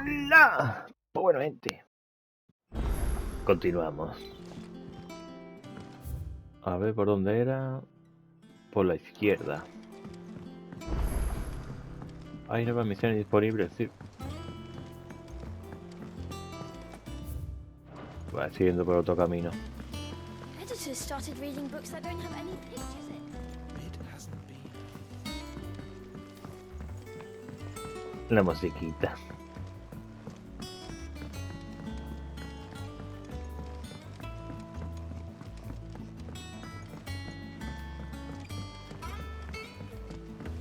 ¡Hola! Pues bueno, gente, continuamos. A ver por dónde era. Por la izquierda. Hay nuevas misiones disponibles, sí. Va siguiendo por otro camino. Editors started reading books that don't have any pictures in. It hasn't been. La musiquita.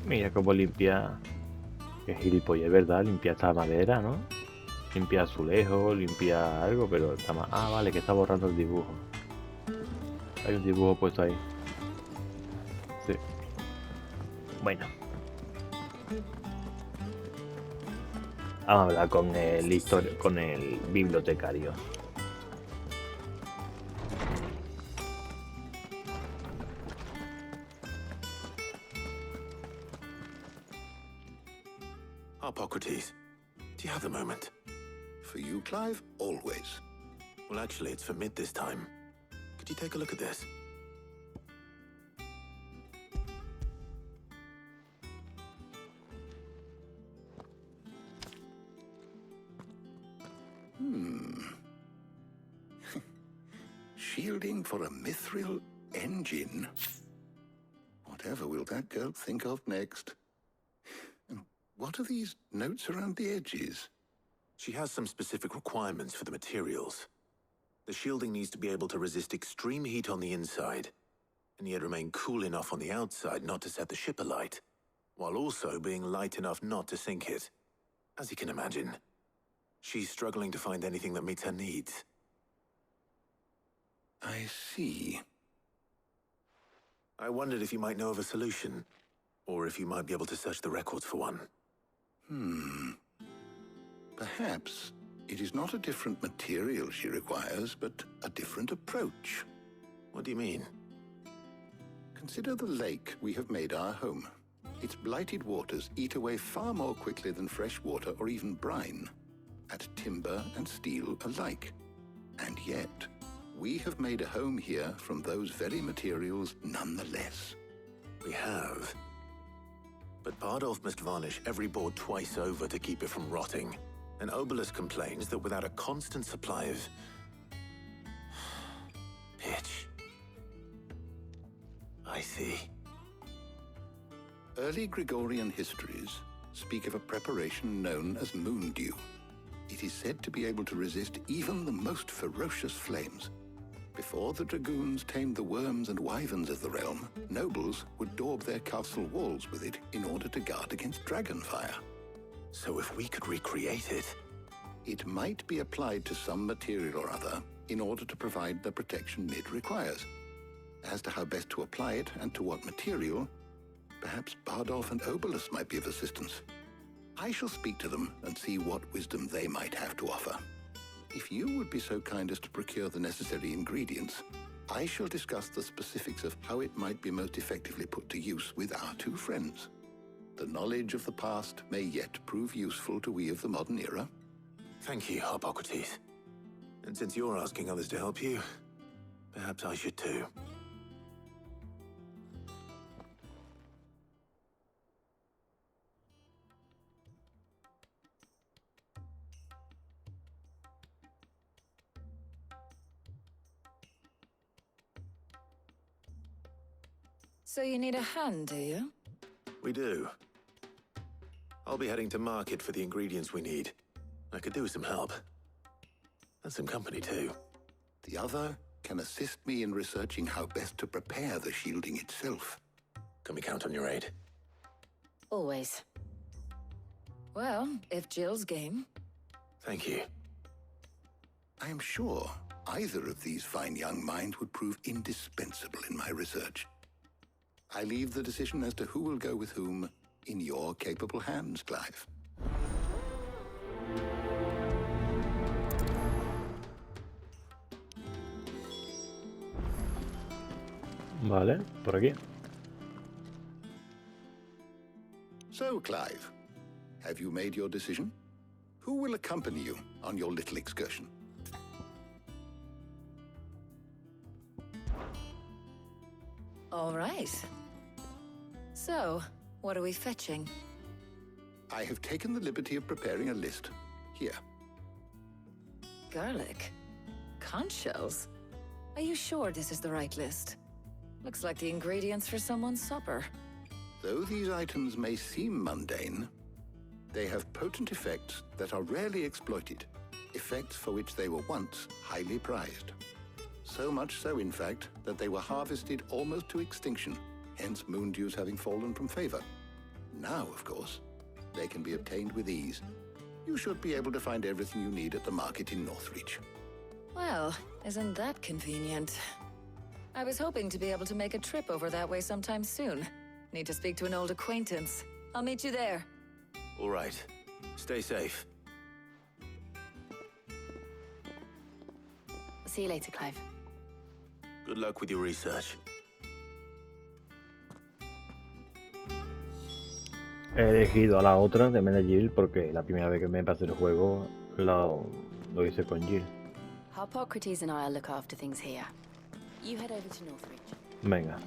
Mira cómo limpia. Qué gilipollas, ¿verdad? Limpia esta madera, ¿no? Limpia azulejo, limpia algo, pero está mal. Ah, vale, que está borrando el dibujo. Hay un dibujo puesto ahí. Sí. Bueno. Vamos a hablar con el bibliotecario. Hippocrates, do you have a moment? For you, Clive, always. Well, actually, it's for mid this time. Could you take a look at this? Shielding for a mithril engine. Whatever will that girl think of next? And what are these notes around the edges? She has some specific requirements for the materials. The shielding needs to be able to resist extreme heat on the inside, and yet remain cool enough on the outside not to set the ship alight, while also being light enough not to sink it. As you can imagine, she's struggling to find anything that meets her needs. I see. I wondered if you might know of a solution, or if you might be able to search the records for one. Perhaps it is not a different material she requires, but a different approach. What do you mean? Consider the lake we have made our home. Its blighted waters eat away far more quickly than fresh water or even brine, at timber and steel alike. And yet, we have made a home here from those very materials nonetheless. We have. But Bardolph must varnish every board twice over to keep it from rotting. And Obelus complains that without a constant supply of pitch. I see. Early Gregorian histories speak of a preparation known as moon dew. It is said to be able to resist even the most ferocious flames. Before the dragoons tamed the worms and wyverns of the realm, nobles would daub their castle walls with it in order to guard against dragon fire. So if we could recreate it... It might be applied to some material or other in order to provide the protection Mid requires. As to how best to apply it and to what material, perhaps Bardolph and Obelus might be of assistance. I shall speak to them and see what wisdom they might have to offer. If you would be so kind as to procure the necessary ingredients, I shall discuss the specifics of how it might be most effectively put to use with our two friends. The knowledge of the past may yet prove useful to we of the modern era. Thank you, Hippocrates. And since you're asking others to help you, perhaps I should too. So you need a hand, do you? We do. I'll be heading to market for the ingredients we need. I could do with some help. And some company too. The other can assist me in researching how best to prepare the shielding itself. Can we count on your aid? Always. Well, if Jill's game. Thank you. I am sure either of these fine young minds would prove indispensable in my research. I leave the decision as to who will go with whom in your capable hands, Clive. Vale, por aquí. So, Clive, have you made your decision? Who will accompany you on your little excursion? All right. So, what are we fetching? I have taken the liberty of preparing a list. Here. Garlic? Conch shells? Are you sure this is the right list? Looks like the ingredients for someone's supper. Though these items may seem mundane, they have potent effects that are rarely exploited, effects for which they were once highly prized. So much so, in fact, that they were harvested almost to extinction, hence moon dews having fallen from favor. Now, of course, they can be obtained with ease. You should be able to find everything you need at the market in Northreach. Well, isn't that convenient? I was hoping to be able to make a trip over that way sometime soon. Need to speak to an old acquaintance. I'll meet you there. All right. Stay safe. See you later, Clive. Good luck with your research. He elegido a la otra de vez de Jill porque la primera vez que me pasé el juego lo hice con Jill. Harpocrates and I'll look after things here. You head over to Northreach. Venga.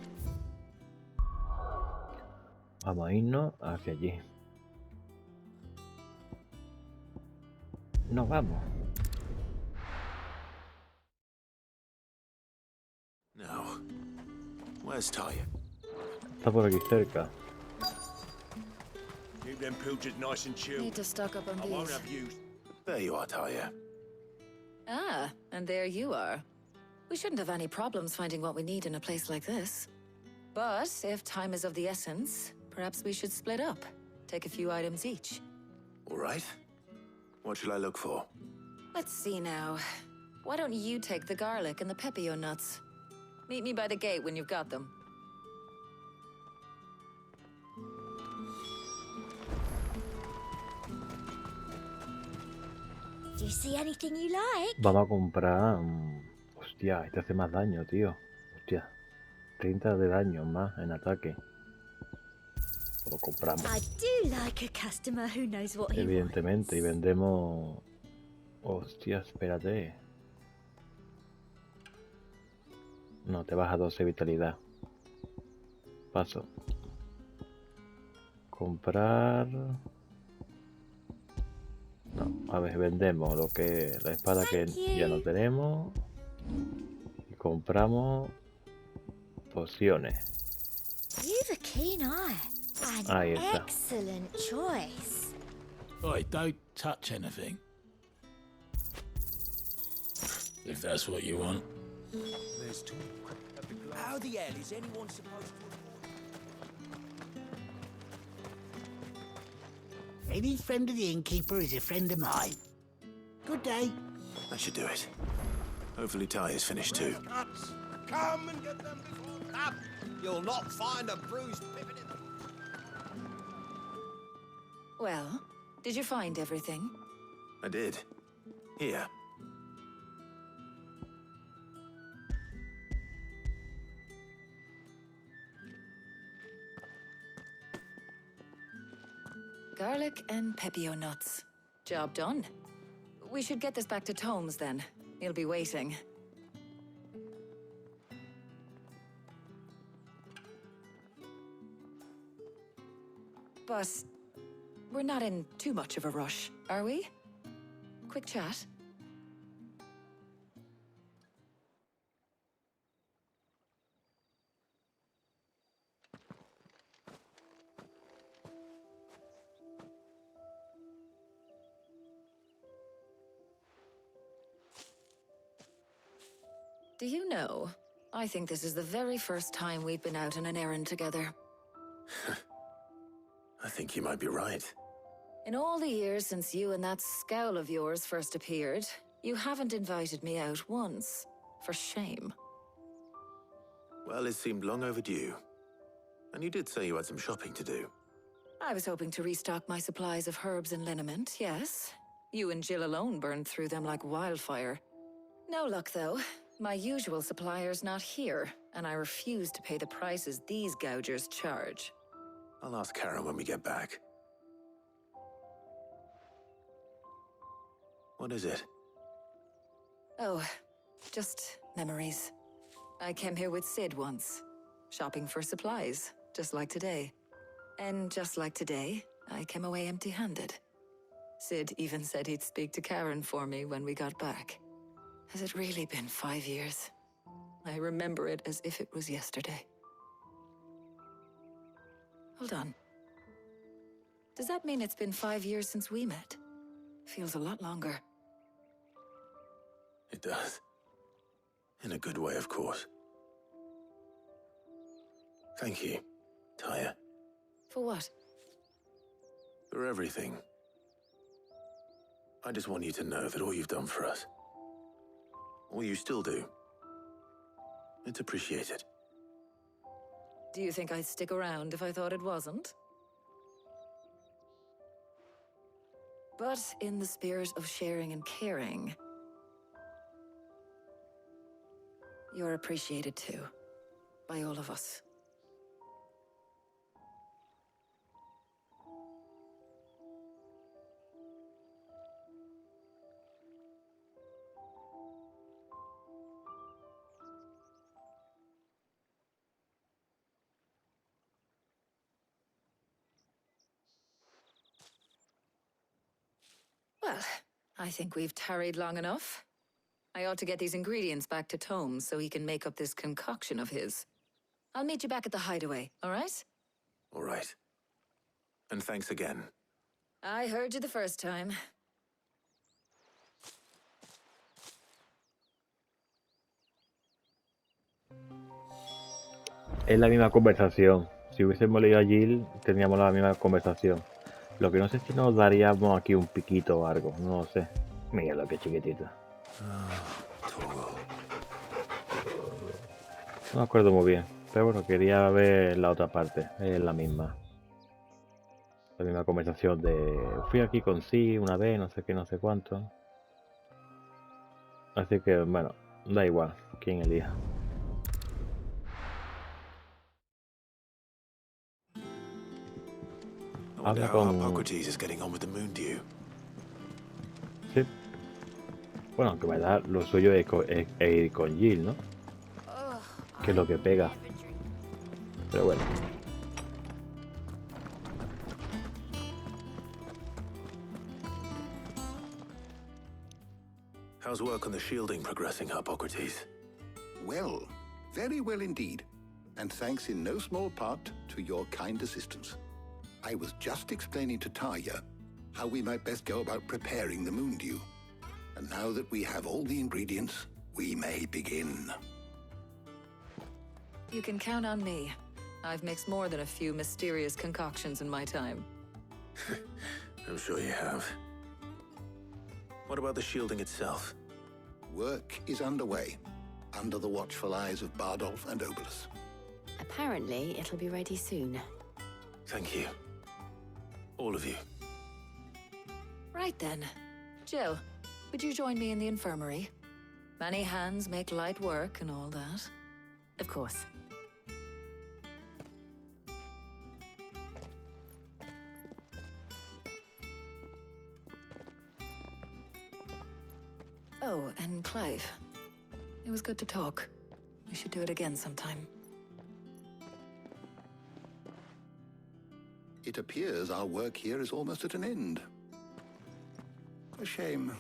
Vamos a irnos hacia allí. Nos vamos. Now, where's Ty? Está por aquí cerca. Keep them pilchards nice and chilled. Need to stock up on I won't these. have used. There you are, Talia. Ah, and there you are. We shouldn't have any problems finding what we need in a place like this. But if time is of the essence, perhaps we should split up. Take a few items each. All right. What shall I look for? Let's see now. Why don't you take the garlic and the pepio nuts? Meet me by the gate when you've got them. Do you see anything you like? Vamos a comprar... Hostia, este hace más daño, tío. Hostia. 30 de daño más en ataque. Lo compramos. I do like a customer who knows what he Evidentemente. Y wants. vendemos... Hostia, espérate. No, te baja 12 vitalidad. Paso. Comprar... No, a ver, vendemos lo que... La espada que ya no tenemos. Y compramos... Pociones. You've a keen eye. An Ahí está. excellent choice. Oi, don't touch anything. If that's what you want. There's talk. How the hell is anyone supposed to... Any friend of the innkeeper is a friend of mine. Good day. That should do it. Hopefully Ty is finished too. Cuts! Come and get them before... Up! You'll not find a bruised pippin in them. Well, did you find everything? I did. Here. Garlic and pepio nuts. Job done. We should get this back to Tomes then. He'll be waiting. But we're not in too much of a rush, are we? Quick chat. Do you know, I think this is the very first time we've been out on an errand together. I think you might be right. In all the years since you and that scowl of yours first appeared, you haven't invited me out once. For shame. Well, it seemed long overdue. And you did say you had some shopping to do. I was hoping to restock my supplies of herbs and liniment, yes. You and Jill alone burned through them like wildfire. No luck, though. My usual supplier's not here, and I refuse to pay the prices these gougers charge. I'll ask Karen when we get back. What is it? Oh, just memories. I came here with Sid once, shopping for supplies, just like today. And just like today, I came away empty-handed. Sid even said he'd speak to Karen for me when we got back. Has it really been 5 years? I remember it as if it was yesterday. Hold on. Does that mean it's been 5 years since we met? Feels a lot longer. It does. In a good way, of course. Thank you, Taya, For what? for everything. I just want you to know that all you've done for us, all you still do, it's appreciated. Do you think I'd stick around if I thought it wasn't? But in the spirit of sharing and caring, you're appreciated too, by all of us. Well, I think we've tarried long enough. I ought to get these ingredients back to Tome so he can make up this concoction of his. I'll meet you back at the hideaway, all right? All right. And thanks again. I heard you the first time. Es la misma conversación. Si hubiésemos leído a Jill, tendríamos la misma conversación. Lo que no sé si nos daríamos aquí un piquito o algo. No lo sé. Mira lo que chiquitita. No me acuerdo muy bien. Pero bueno, quería ver la otra parte. Es la misma. La misma conversación de... Fui aquí con sí una vez, no sé qué, no sé cuánto. Así que, bueno, da igual quién elija. I wonder Habla how con... Hippocrates is getting on with the moon dew. Sí. Bueno, aunque me da lo suyo es ir con Jill, ¿no? Que es lo que pega. Pero bueno. How's work on the shielding progressing, Hippocrates? Well, very well indeed. And thanks in no small part to your kind assistance. I was just explaining to Taya how we might best go about preparing the moon dew. And now that we have all the ingredients, we may begin. You can count on me. I've mixed more than a few mysterious concoctions in my time. I'm sure you have. What about the shielding itself? Work is underway, under the watchful eyes of Bardolph and Obolus. Apparently, it'll be ready soon. Thank you. All of you. Right then. Jill, would you join me in the infirmary? Many hands make light work and all that. Of course. Oh, and Clive. It was good to talk. We should do it again sometime. It appears our work here is almost at an end. A shame.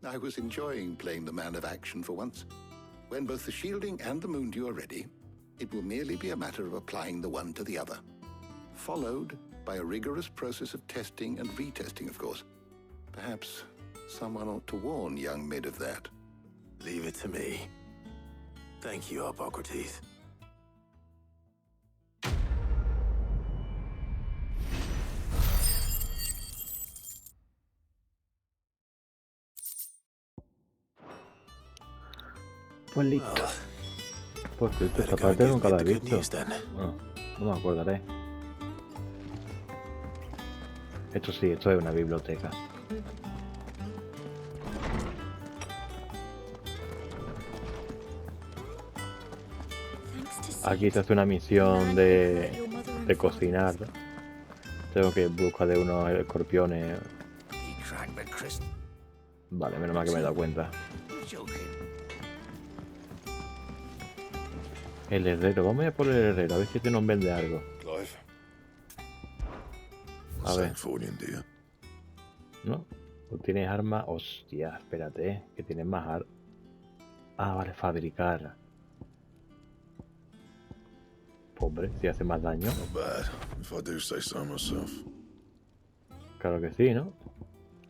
I was enjoying playing the man of action for once. When both the shielding and the moon dew are ready, it will merely be a matter of applying the one to the other. Followed by a rigorous process of testing and retesting, of course. Perhaps someone ought to warn young Mid of that. Leave it to me. Thank you, Hippocrates. Pues listo. Well, Pues listo, better esta go and parte give nunca la Mid he the good visto. news then. Bueno, no me acordaré. Esto sí, esto es una biblioteca. Aquí se hace una misión de cocinar, ¿no? Tengo que ir en busca de unos escorpiones. He cracked the crystal. Vale, menos mal que me he dado cuenta. You're joking. El herrero, vamos a ir por el herrero, a ver si este nos vende algo. Clive. A ver. Same for you, dear. ¿No? ¿Tú tienes armas? Hostia, espérate, que tienes más armas. Ah, vale, fabricar. Hombre, si hace más daño. Not bad, if I do say so myself. Claro que sí, ¿no?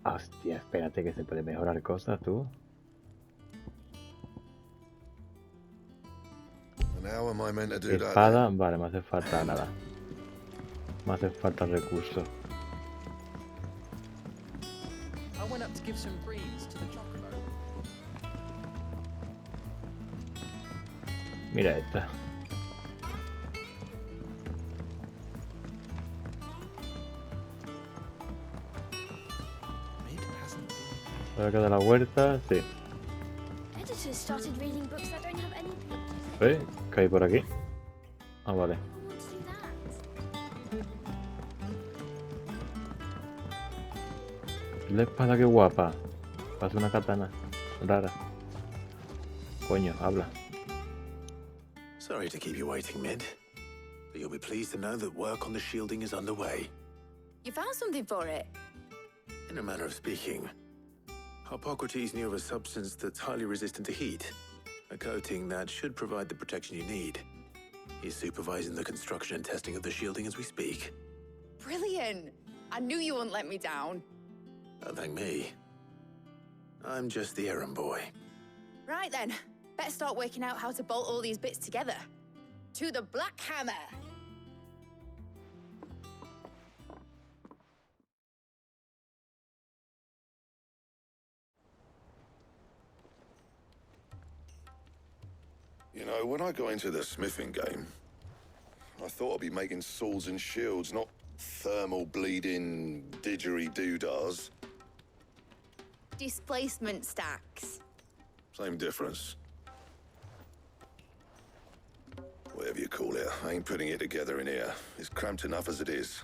Hostia, espérate que se puede mejorar cosas, tú. And how am I meant to do that? Espada, vale, me hace falta nada. Me hace falta recursos. I went up to give some greens to the chocobo. Mira esta. Mid hasn't been. Ahora queda la huerta, sí. Editors started reading books that don't have any pictures. ¿Ves? ¿Qué hay por aquí? Ah, vale. Who wants to do that? La espada, qué guapa. Pasa una katana rara. Coño, habla. Sorry to keep you waiting, Mid. But you'll be pleased to know that work on the shielding is underway. You found something for it? In a manner of speaking, Hippocrates knew of a substance that's highly resistant to heat. A coating that should provide the protection you need. He's supervising the construction and testing of the shielding as we speak. Brilliant! I knew you wouldn't let me down. Don't thank me. I'm just the errand boy. Right then, better start working out how to bolt all these bits together. To the Black Hammer! You know, when I got into the smithing game, I thought I'd be making swords and shields, not thermal bleeding didgeridoo-dahs. Displacement stacks. Same difference. Whatever you call it, I ain't putting it together in here. It's cramped enough as it is.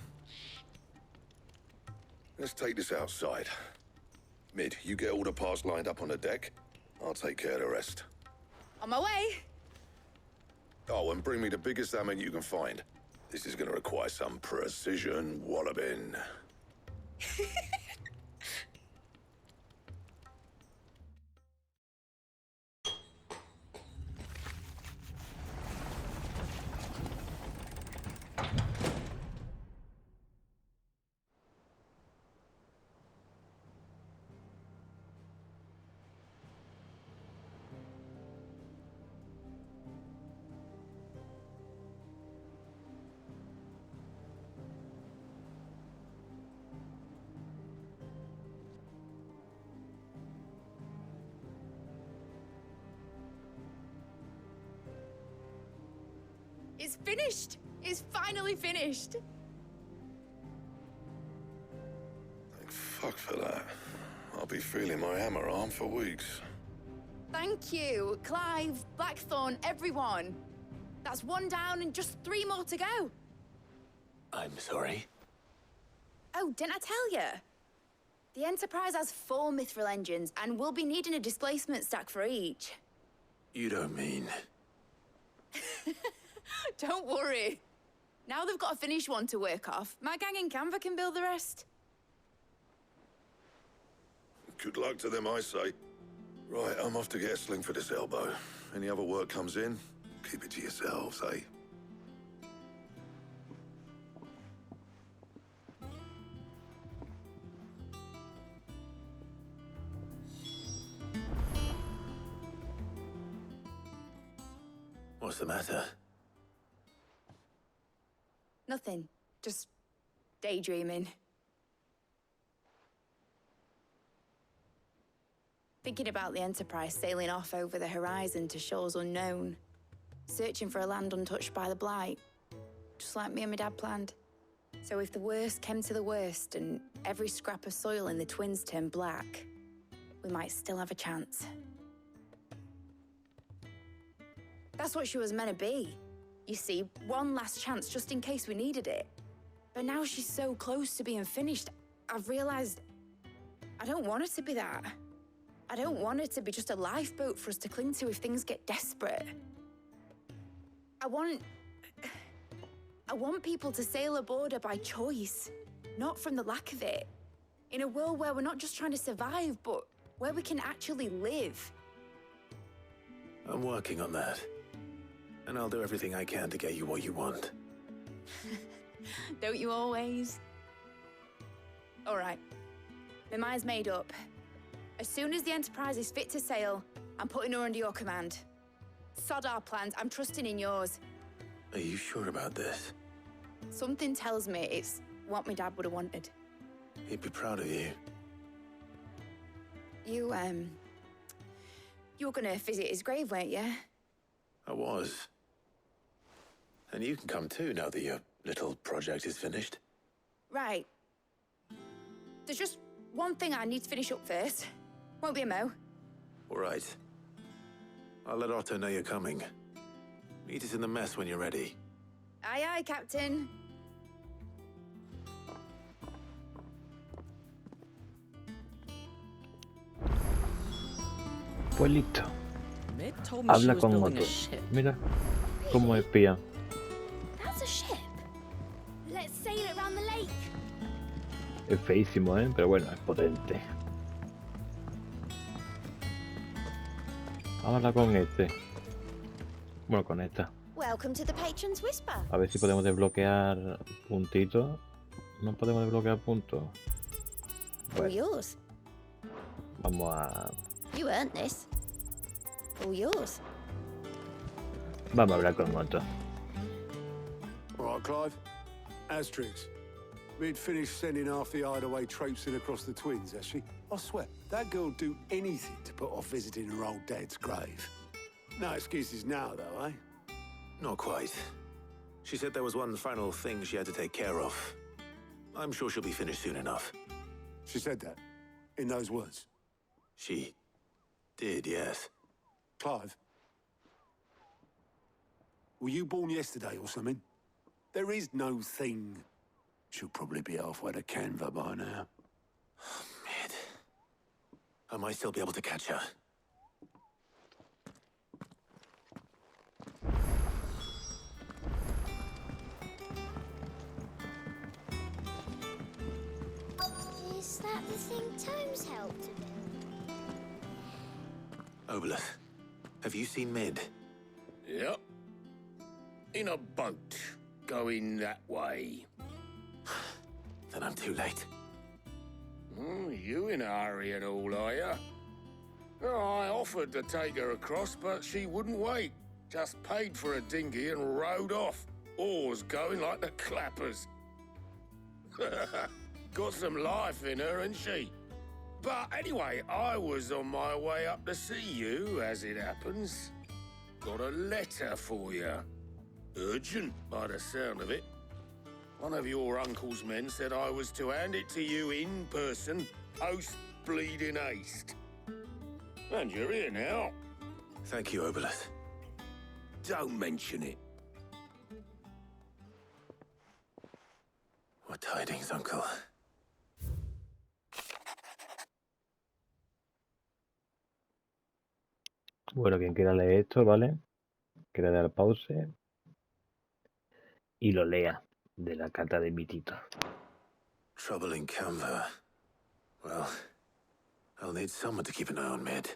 Let's take this outside. Mid, you get all the parts lined up on the deck. I'll take care of the rest. On my way! Oh, and bring me the biggest hammer you can find. This is gonna require some precision walloping. It's finished! It's finally finished! Thank fuck for that. I'll be feeling my hammer arm for weeks. Thank you, Clive, Blackthorn, everyone. That's one down and just 3 more to go. I'm sorry. Oh, didn't I tell you? The Enterprise has 4 mithril engines, and we'll be needing a displacement stack for each. You don't mean... Don't worry. Now they've got a finished one to work off. My gang in Canva can build the rest. Good luck to them, I say. Right, I'm off to get a sling for this elbow. Any other work comes in, keep it to yourselves, eh? What's the matter? Nothing. Just daydreaming. Thinking about the Enterprise sailing off over the horizon to shores unknown. Searching for a land untouched by the Blight. Just like me and my dad planned. So if the worst came to the worst and every scrap of soil in the Twins turned black, we might still have a chance. That's what she was meant to be. You see, one last chance just in case we needed it. But now she's so close to being finished, I've realized I don't want her to be that. I don't want it to be just a lifeboat for us to cling to if things get desperate. I want people to sail aboard her by choice, not from the lack of it. In a world where we're not just trying to survive, but where we can actually live. I'm working on that. And I'll do everything I can to get you what you want. Don't you always? All right. My mind's made up. As soon as the Enterprise is fit to sail, I'm putting her under your command. Sod our plans, I'm trusting in yours. Are you sure about this? Something tells me it's what my dad would have wanted. He'd be proud of you. You were gonna visit his grave, weren't you? I was. And you can come too now that your little project is finished. Right. There's just one thing I need to finish up first. Won't be a mo. All right. I'll let Otto know you're coming. Meet us in the mess when you're ready. Aye, aye, Captain. Pues listo. Mid told me she Habla was con building Otto. a ship. Mira cómo espía. That's a ship. Let's sail it around the lake. Es feísimo, pero bueno, es potente. Habla con este. Bueno, con esta. Welcome to the Patron's Whisper. A ver si podemos desbloquear puntitos. No podemos desbloquear puntos. All yours. Vamos a... You earned this. All yours. Vamos a hablar con Otto. All right, Clive. Asterix. We'd finished sending half the hideaway traipsing across the twins, has she? I swear, that girl'd do anything to put off visiting her old dad's grave. No excuses now, though, eh? Not quite. She said there was one final thing she had to take care of. I'm sure she'll be finished soon enough. She said that? In those words? She did, yes. Clive? Were you born yesterday or something? There is no thing. She'll probably be halfway to Canva by now. Mid. I might still be able to catch her. Is that the thing Tomes helped to build? Obolus, have you seen Mid? Yep. In a boat, going that way. Then I'm too late. You in a hurry and all, are ya? Oh, I offered to take her across, but she wouldn't wait. Just paid for a dinghy and rowed off. Oars going like the clappers. Got some life in her, ain't she? But anyway, I was on my way up to see you, as it happens. Got a letter for you. Urgent, by the sound of it. One of your uncle's men said I was to hand it to you in person, post-bleeding haste. And you're here now. Thank you, Obolus. Don't mention it. What tidings, Uncle? Bueno, quien quiera leer esto, ¿vale? Quiere dar pause y lo lea de la carta de Mitito. Trouble in Canva. Well, I'll need someone to keep an eye on Mid.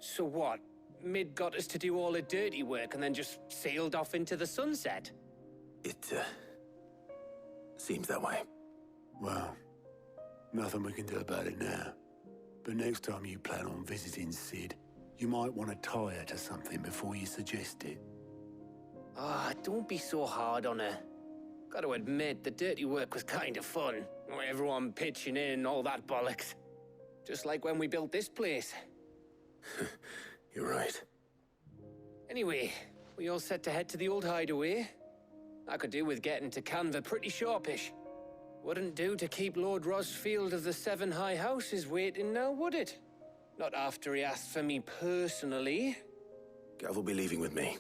So what? Mid got us to do all the dirty work and then just sailed off into the sunset? It, seems that way. Well, nothing we can do about it now. But next time you plan on visiting Sid, you might want to tie her to something before you suggest it. Ah, don't be so hard on her. Gotta admit, the dirty work was kind of fun. Everyone pitching in and all that bollocks. Just like when we built this place. You're right. Anyway, we all set to head to the old hideaway. I could do with getting to Canva pretty sharpish. Wouldn't do to keep Lord Rosfield of the Seven High Houses waiting now, would it? Not after he asked for me personally. Gav will be leaving with me.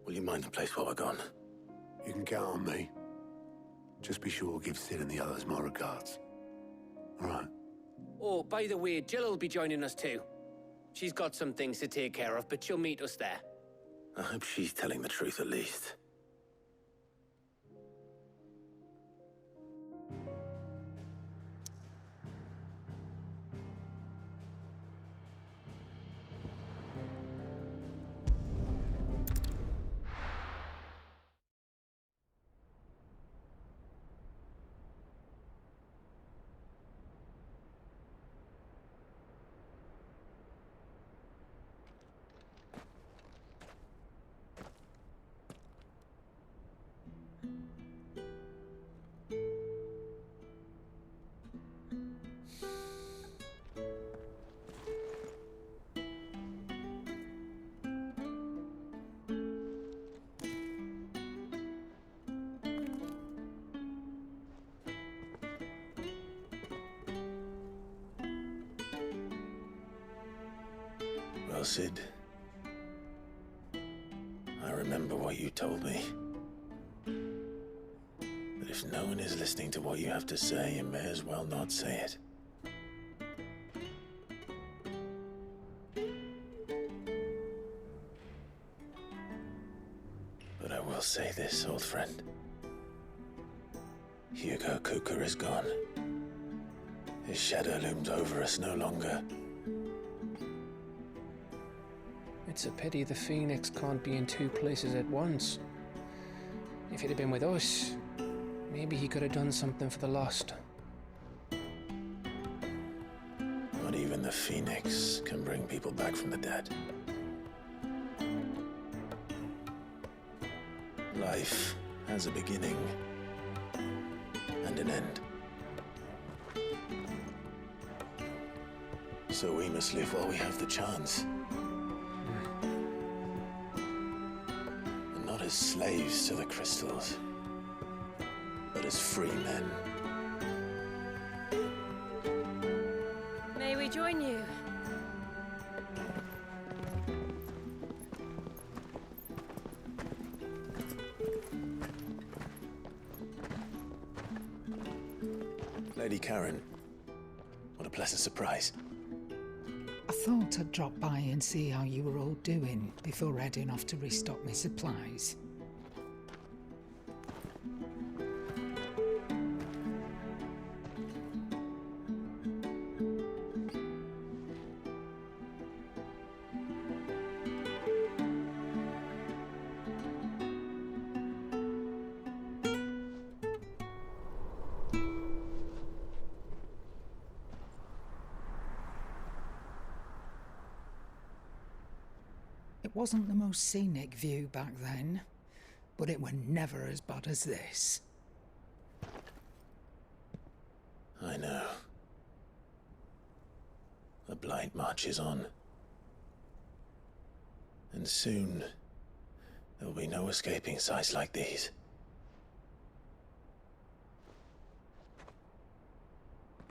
Will you mind the place while we're gone? You can count on me. Just be sure to give Sid and the others my regards. All right? Oh, by the way, Jill will be joining us too. She's got some things to take care of, but she'll meet us there. I hope she's telling the truth at least. Well, Sid, I remember what you told me. That if no one is listening to what you have to say, you may as well not say it. But I will say this, old friend. Hugo Kuka is gone. His shadow looms over us no longer. It's a pity the Phoenix can't be in two places at once. If he'd have been with us, maybe he could have done something for the lost. Not even the Phoenix can bring people back from the dead. Life has a beginning and an end. So we must live while we have the chance. And not as slaves to the crystals, but as free men. May we join you? Lady Karen, what a pleasant surprise. I thought I'd drop by and see how you were all doing before heading off to restock my supplies. It wasn't the most scenic view back then, but it were never as bad as this. I know. The Blight marches on. And soon, there'll be no escaping sights like these.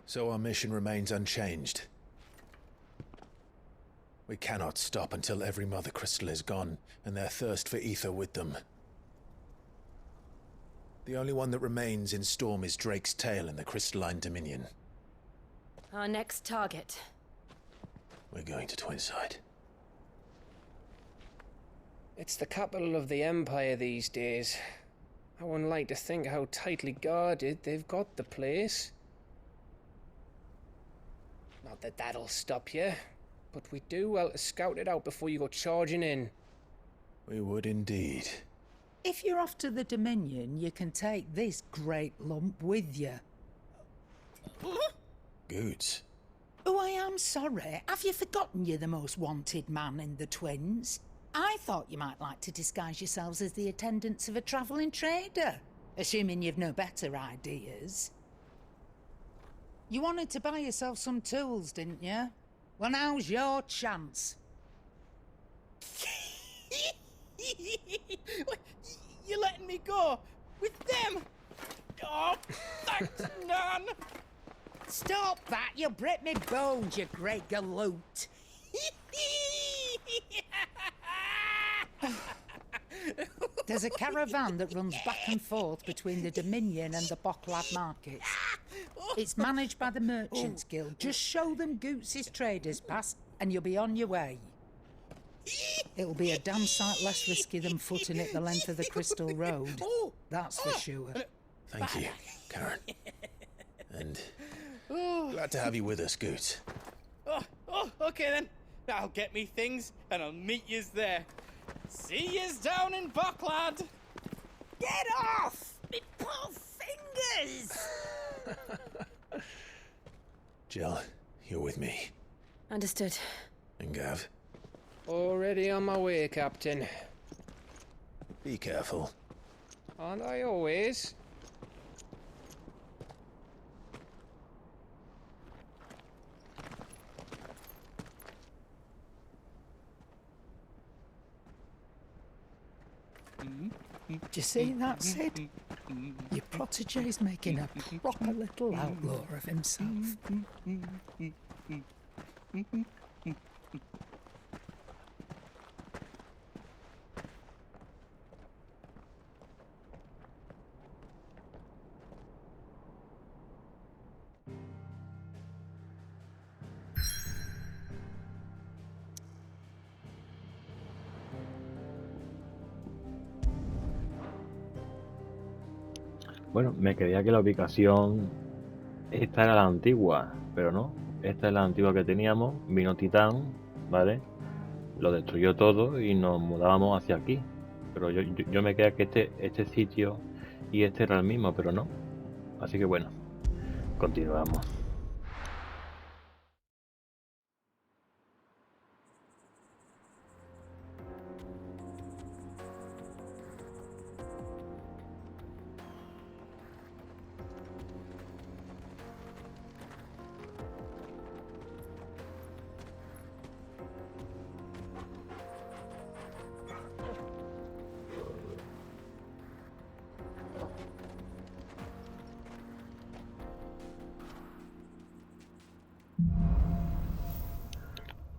So our mission remains unchanged. We cannot stop until every Mother Crystal is gone, and their thirst for ether with them. The only one that remains in Storm is Drake's Tail in the Crystalline Dominion. Our next target. We're going to Twinside. It's the capital of the Empire these days. I wouldn't like to think how tightly guarded they've got the place. Not that that'll stop you. But we do well to scout it out before you go charging in. We would indeed. If you're off to the Dominion, you can take this great lump with you. Goods. Oh, I am sorry. Have you forgotten you're the most wanted man in the Twins? I thought you might like to disguise yourselves as the attendants of a travelling trader, assuming you've no better ideas. You wanted to buy yourself some tools, didn't you? Well, now's your chance. You're letting me go? With them? Oh, thanks, Nan! Stop that! You'll break me bones, you great galoot! There's a caravan that runs back and forth between the Dominion and the Bocklad markets. It's managed by the Merchants Guild. Just show them Goots' traders pass and you'll be on your way. It'll be a damn sight less risky than footing it the length of the Crystal Road. That's for sure. Thank you, Karen. And glad to have you with us, Goots. Okay then. I'll get me things and I'll meet yous there. See yous down in Bocklad. Get off! Me poor fingers! Jill, you're with me. Understood. And Gav, Already on my way, Captain. be careful. Aren't I always? Do you see that, Sid? Your protege's making a proper little outlaw of himself. Bueno, me creía que la ubicación esta era la antigua, pero no. Esta es la antigua que teníamos. Vino Titán, ¿vale? Lo destruyó todo y nos mudábamos hacia aquí. Pero yo me creía que este sitio y este era el mismo, pero no. Así que bueno, continuamos.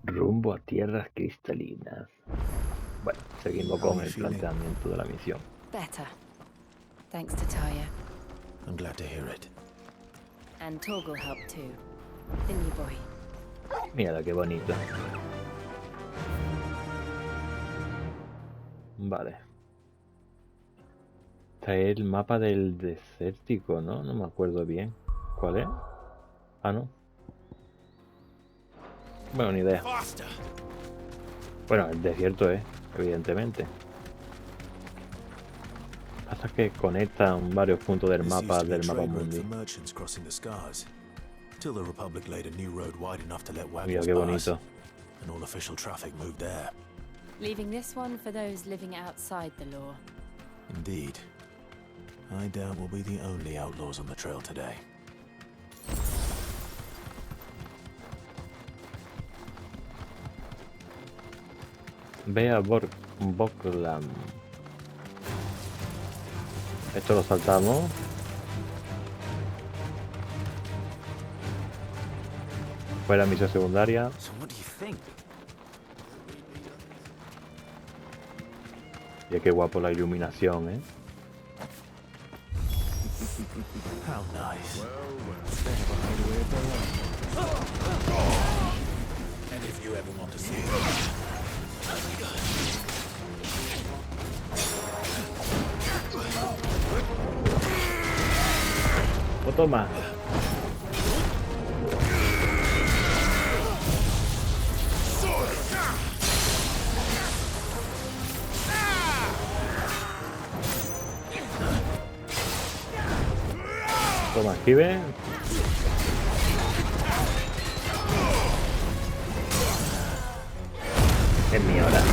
Rumbo a tierras cristalinas. Bueno, seguimos con el planteamiento de la misión. Better. Thanks to Taya. I'm glad to hear it. And Torgal helped too. Didn't you, boy? Mira qué bonito. Vale. Está el mapa del desértico, ¿no? No me acuerdo bien. ¿Cuál es? Ah, no. Bueno, ni idea. Bueno, el desierto es, evidentemente. Pasa que conectan varios puntos del mapa mundi. Mira qué bonito. Leaving this one for those living outside the law. Indeed. I doubt we'll be the only outlaws on the trail today. Ve a Boklam. Esto lo saltamos. Fuera misión secundaria. Y qué guapo la iluminación, ¿eh? How nice. And if you ever want to see ¡Oh, toma! Toma, esquive. Es mi hora.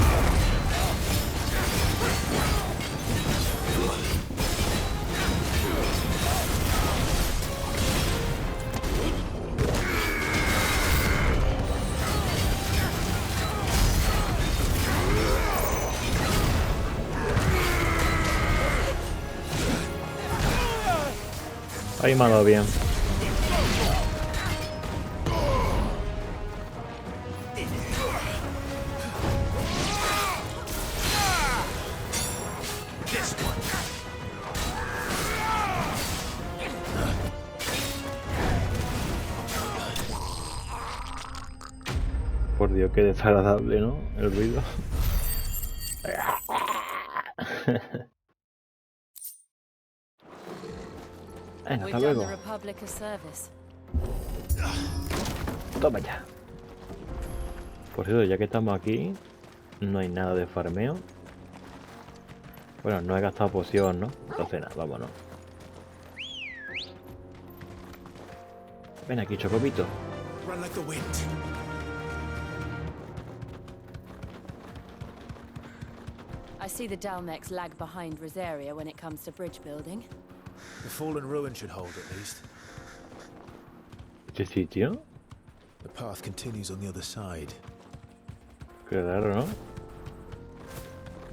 Ahí me ha dado bien. Dios, qué desagradable, ¿no? El ruido. Venga, hasta luego. Toma ya. Por cierto, ya que estamos aquí, no hay nada de farmeo. Bueno, no he gastado poción, ¿no? Entonces nada, vámonos. Ven aquí, Chocopito. Run like the wind. I see the Dalmex lag behind Rosaria when it comes to bridge building. The fallen ruin should hold at least. ¿Este sitio? The path continues on the other side. Qué raro, ¿no?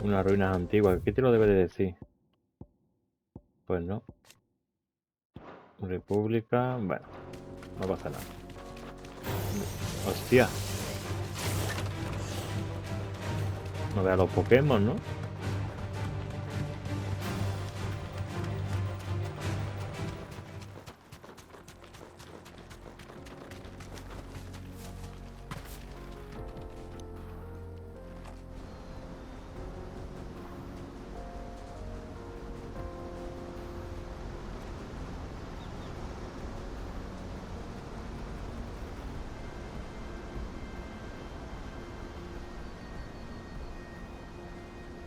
Unas ruinas antiguas. ¿Qué te lo debe de decir? Pues no. República... Bueno, no pasa nada. ¡Hostia! No vea los Pokémon, ¿no?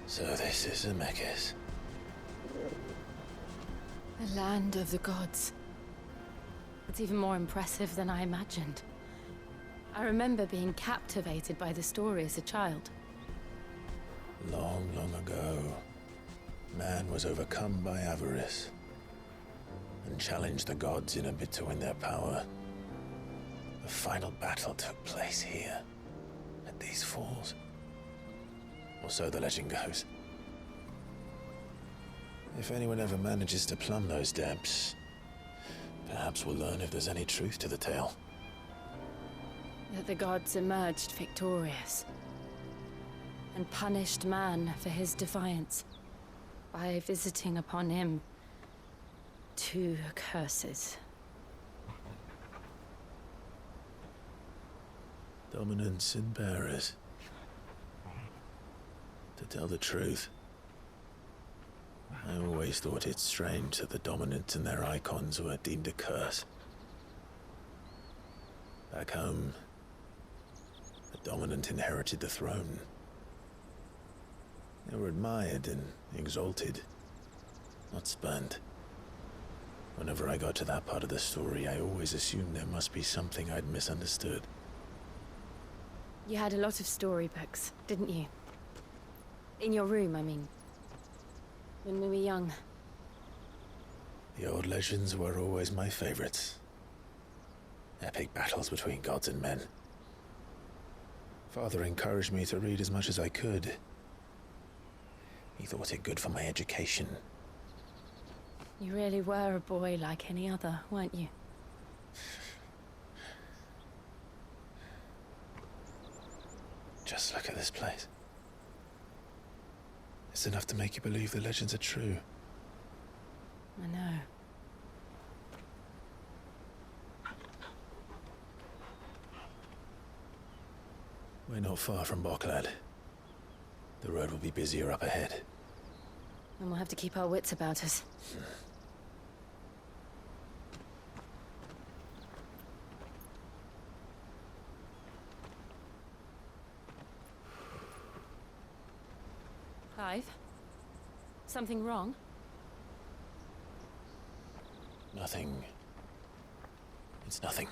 So this is Zemeckis. The land of the gods. It's even more impressive than I imagined. I remember being captivated by the story as a child. Long, long ago, man was overcome by avarice and challenged the gods in a bid to win their power. The final battle took place here, at these falls. Or so the legend goes. If anyone ever manages to plumb those depths, perhaps we'll learn if there's any truth to the tale. That the gods emerged victorious and punished man for his defiance by visiting upon him 2 curses. Dominance and bearers. To tell the truth, I always thought it strange that the dominant and their icons were deemed a curse. Back home, the dominant inherited the throne. They were admired and exalted, not spurned. Whenever I got to that part of the story, I always assumed there must be something I'd misunderstood. You had a lot of storybooks, didn't you? In your room, I mean. When we were young. The old legends were always my favorites. Epic battles between gods and men. Father encouraged me to read as much as I could. He thought it good for my education. You really were a boy like any other, weren't you? Just look at this place. It's enough to make you believe the legends are true. I know. We're not far from Boklad. The road will be busier up ahead. And we'll have to keep our wits about us. Clive? Something wrong? Nothing. It's nothing.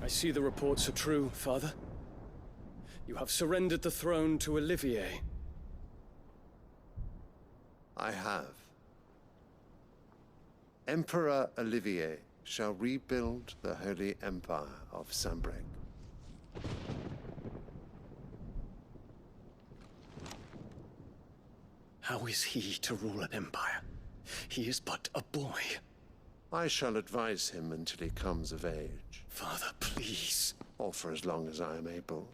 I see the reports are true, Father. You have surrendered the throne to Olivier. I have. Emperor Olivier shall rebuild the Holy Empire of Sambrec. How is he to rule an empire? He is but a boy. I shall advise him until he comes of age. Father, please. Or for as long as I am able.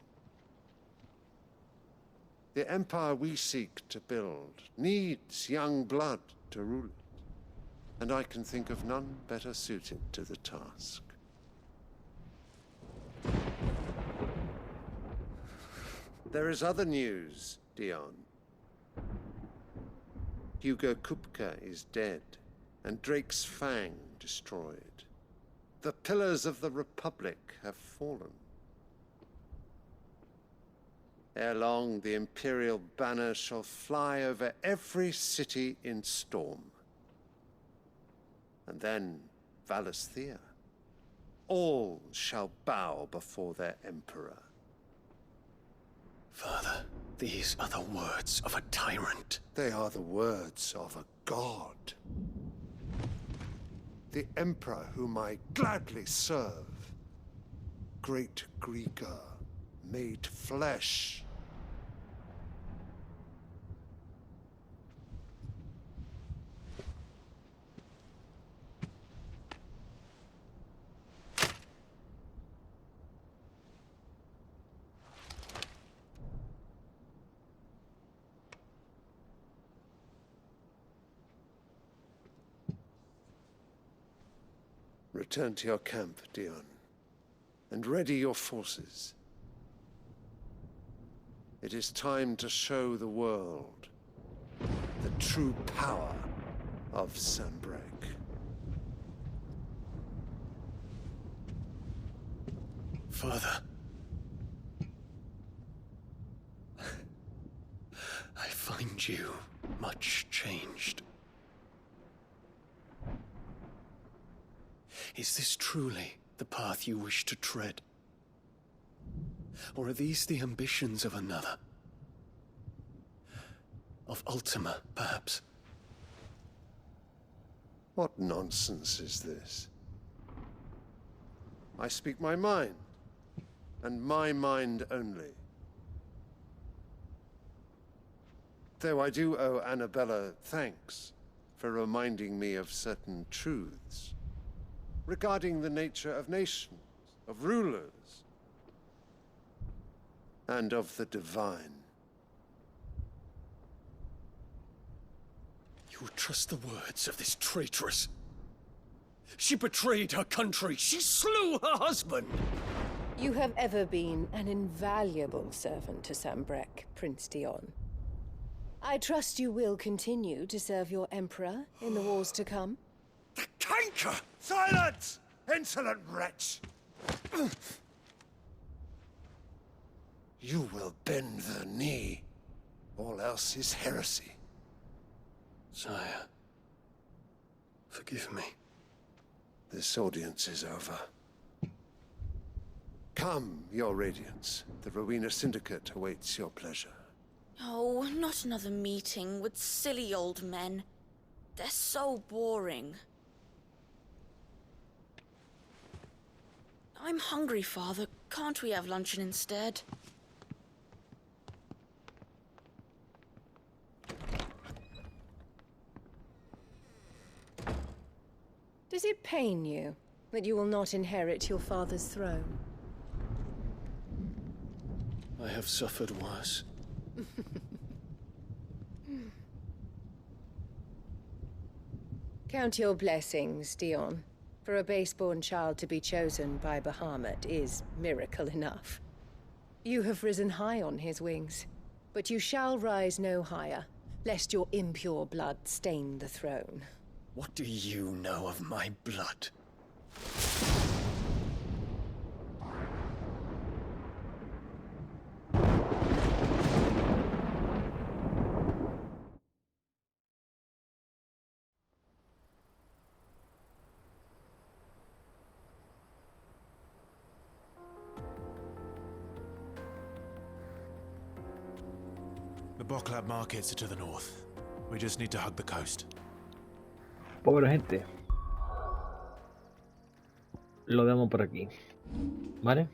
The empire we seek to build needs young blood to rule it, and I can think of none better suited to the task. There is other news, Dion. Hugo Kupka is dead, and Drake's Fang destroyed. The pillars of the Republic have fallen. Ere long, the Imperial banner shall fly over every city in Storm. And then Valisthea. All shall bow before their Emperor. Father, these are the words of a tyrant. They are the words of a god. The Emperor whom I gladly serve. Great Greeker, made flesh. Return to your camp, Dion, and ready your forces. It is time to show the world the true power of Sanbreque. Father. I find you much changed. Is this truly the path you wish to tread? Or are these the ambitions of another? Of Ultima, perhaps? What nonsense is this? I speak my mind, and my mind only. Though I do owe Annabella thanks for reminding me of certain truths regarding the nature of nations, of rulers, and of the divine. You would trust the words of this traitress? She betrayed her country. She slew her husband. You have ever been an invaluable servant to Sanbreque, Prince Dion. I trust you will continue to serve your Emperor in the wars to come. The canker! Silence! Insolent wretch! You will bend the knee. All else is heresy. Sire, forgive me. This audience is over. Come, your Radiance. The Rowena Syndicate awaits your pleasure. Oh, not another meeting with silly old men. They're so boring. I'm hungry, Father. Can't we have luncheon instead? Does it pain you that you will not inherit your father's throne? I have suffered worse. Count your blessings, Dion. For a base-born child to be chosen by Bahamut is miracle enough. You have risen high on his wings, but you shall rise no higher, lest your impure blood stain the throne. What do you know of my blood? The Boklab markets are to the north. We just need to hug the coast. Pobre gente. Lo damos por aquí. ¿Vale?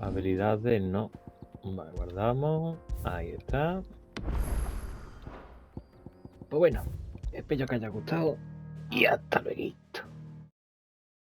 Habilidades no. Vale, guardamos. Ahí está. Pues bueno, Espero que haya gustado y hasta luego.